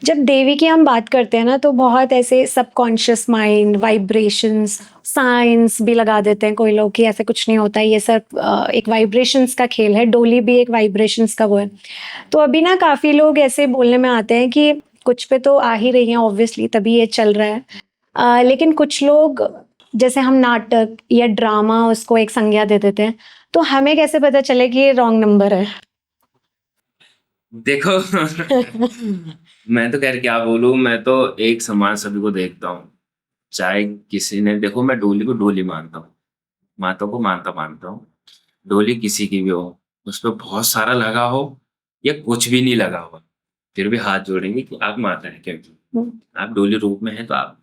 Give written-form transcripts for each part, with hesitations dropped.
जब देवी की हम बात करते हैं ना तो बहुत ऐसे सबकॉन्शियस माइंड, वाइब्रेशंस, साइंस भी लगा देते हैं कोई लोग कि ऐसे कुछ नहीं होता, ये सब एक वाइब्रेशंस का खेल है। डोली भी एक वाइब्रेशंस का वो है। तो अभी ना काफ़ी लोग ऐसे बोलने में आते हैं कि कुछ पे तो आ ही रही हैं ऑब्वियसली, तभी ये चल रहा है। लेकिन कुछ लोग, जैसे हम नाटक या ड्रामा उसको एक संज्ञा दे देते हैं, तो हमें कैसे पता चले कि ये रॉन्ग नंबर है? देखो मैं तो खैर क्या बोलूं, मैं तो एक समान सभी को देखता हूँ। चाहे किसी ने, देखो मैं डोली को डोली मानता हूँ, माता को मानता मानता हूँ। डोली किसी की भी हो, उस पर बहुत सारा लगा हो या कुछ भी नहीं लगा हुआ, फिर भी हाथ जोड़ेंगे कि आप माता है, क्योंकि आप डोली रूप में हैं तो आप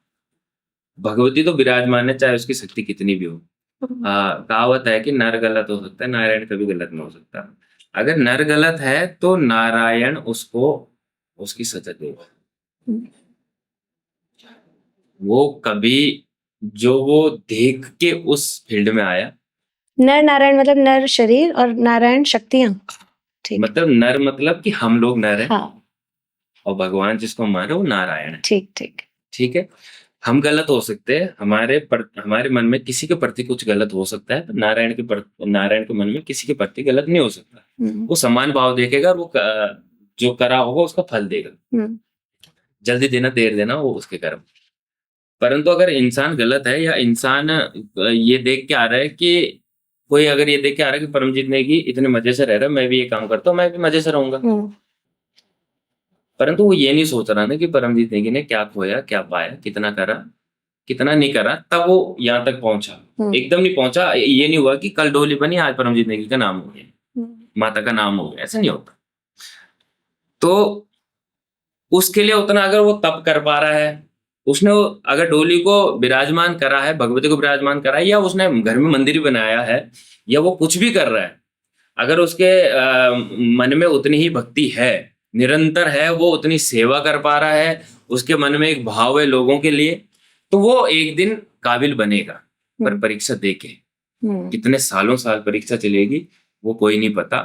भगवती तो विराजमान है, चाहे उसकी शक्ति कितनी भी हो। कहावत है कि नर गलत हो सकता है, नारायण कभी गलत नहीं हो सकता। अगर नर गलत है तो नारायण उसको उसकी सजा देगा। वो कभी, जो वो देख के उस फील्ड में आया, नर नारायण मतलब नर शरीर और नारायण शक्तियाँ। ठीक। मतलब नर मतलब कि हम लोग नर हैं, हाँ, और भगवान जिसको हम मान रहे हैं वो नारायण है। ठीक ठीक। ठीक है, हम गलत हो सकते हैं, हमारे मन में किसी के प्रति कुछ गलत हो सकता है, नारायण के मन में किसी के प्रति गलत नहीं हो सकता। वो समान भाव देखेगा और वो जो करा होगा उसका फल देगा। जल्दी देना देर देना वो उसके कर्म। परंतु अगर इंसान गलत है, या इंसान ये देख के आ रहा है कि, कोई अगर ये देख के आ रहा है कि परमजीत नेगी इतने मजे से रह रहा है, मैं भी ये काम करता हूँ, मैं भी मजे से रहूंगा। परंतु वो ये नहीं सोच रहा ना कि परमजीत नेगी ने क्या खोया, क्या पाया, कितना करा, कितना नहीं करा, तब वो यहाँ तक पहुंचा। एकदम नहीं पहुंचा। ये नहीं हुआ कि कल डोली बनी आज परमजीत नेगी का नाम हो गया, माता का नाम हो गया, ऐसा नहीं होता। तो उसके लिए उतना अगर वो तप कर पा रहा है, उसने अगर डोली को विराजमान करा है, भगवती को विराजमान करा है, या उसने घर में मंदिर भी बनाया है, या वो कुछ भी कर रहा है, अगर उसके मन में उतनी ही भक्ति है, निरंतर है, वो उतनी सेवा कर पा रहा है, उसके मन में एक भाव है लोगों के लिए, तो वो एक दिन काबिल बनेगा। पर परीक्षा देके कितने सालों साल परीक्षा चलेगी वो कोई नहीं पता,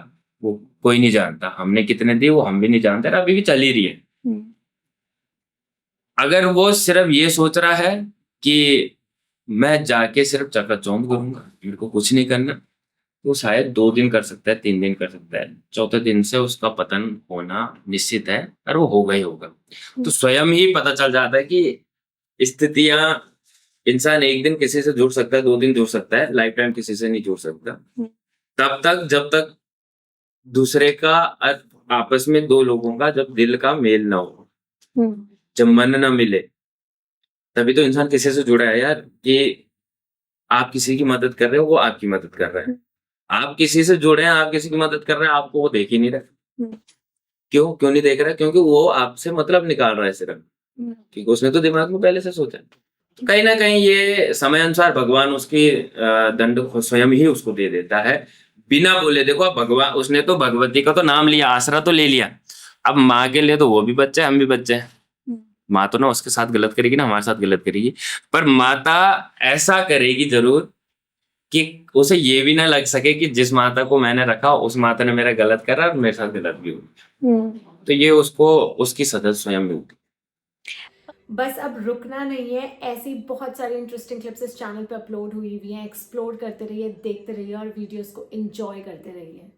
वो कोई नहीं जानता। हमने कितने दिए वो हम भी नहीं जानते, और अभी भी चल ही रही है। अगर वो सिर्फ ये सोच रहा है कि मैं जाके सिर्फ चकाचौंध करूंगा, मेरे को कुछ नहीं करना, तो शायद 2 दिन कर सकता है, 3 दिन कर सकता है, चौथे दिन से उसका पतन होना निश्चित है, और वो होगा ही होगा। तो स्वयं ही पता चल जाता है कि स्थितियां, इंसान एक दिन किसी से जुड़ सकता है, 2 दिन जुड़ सकता है, लाइफ टाइम किसी से नहीं जुड़ सकता। तब तक जब तक दूसरे का आपस में, दो लोगों का जब दिल का मेल ना हो, जब मन ना मिले, तभी तो इंसान किसी से जुड़ा है यार। कि आप किसी की मदद कर रहे हो, वो आपकी मदद कर रहा है। आप किसी से जुड़े हैं, आप किसी की मदद कर रहे हैं, आपको वो देख ही नहीं रहा। क्यों नहीं देख रहा है? क्योंकि वो आपसे मतलब निकाल रहा है सिर्फ, क्योंकि उसने तो दिमाग में पहले से सोचा है। तो कहीं ना कहीं ये समय अनुसार भगवान उसकी दंड स्वयं ही उसको दे देता है, बिना बोले। देखो अब भगवान, उसने तो भगवती का तो नाम लिया, आसरा तो ले लिया। अब माँ के लिए तो वो भी बच्चा है, हम भी बच्चे हैं। माँ तो ना उसके साथ गलत करेगी ना हमारे साथ गलत करेगी, पर माता ऐसा करेगी जरूर कि उसे ये भी ना लग सके कि जिस माता को मैंने रखा उस माता ने मेरा गलत करा और मेरे साथ गलत भी हुआ। तो ये उसको उसकी सजा स्वयं मिलती। बस अब रुकना नहीं है, ऐसी बहुत सारी इंटरेस्टिंग क्लिप्स इस चैनल पे अपलोड हुई हुई हैं। एक्सप्लोर करते रहिए, देखते रहिए और वीडियोस को एंजॉय करते रहिए।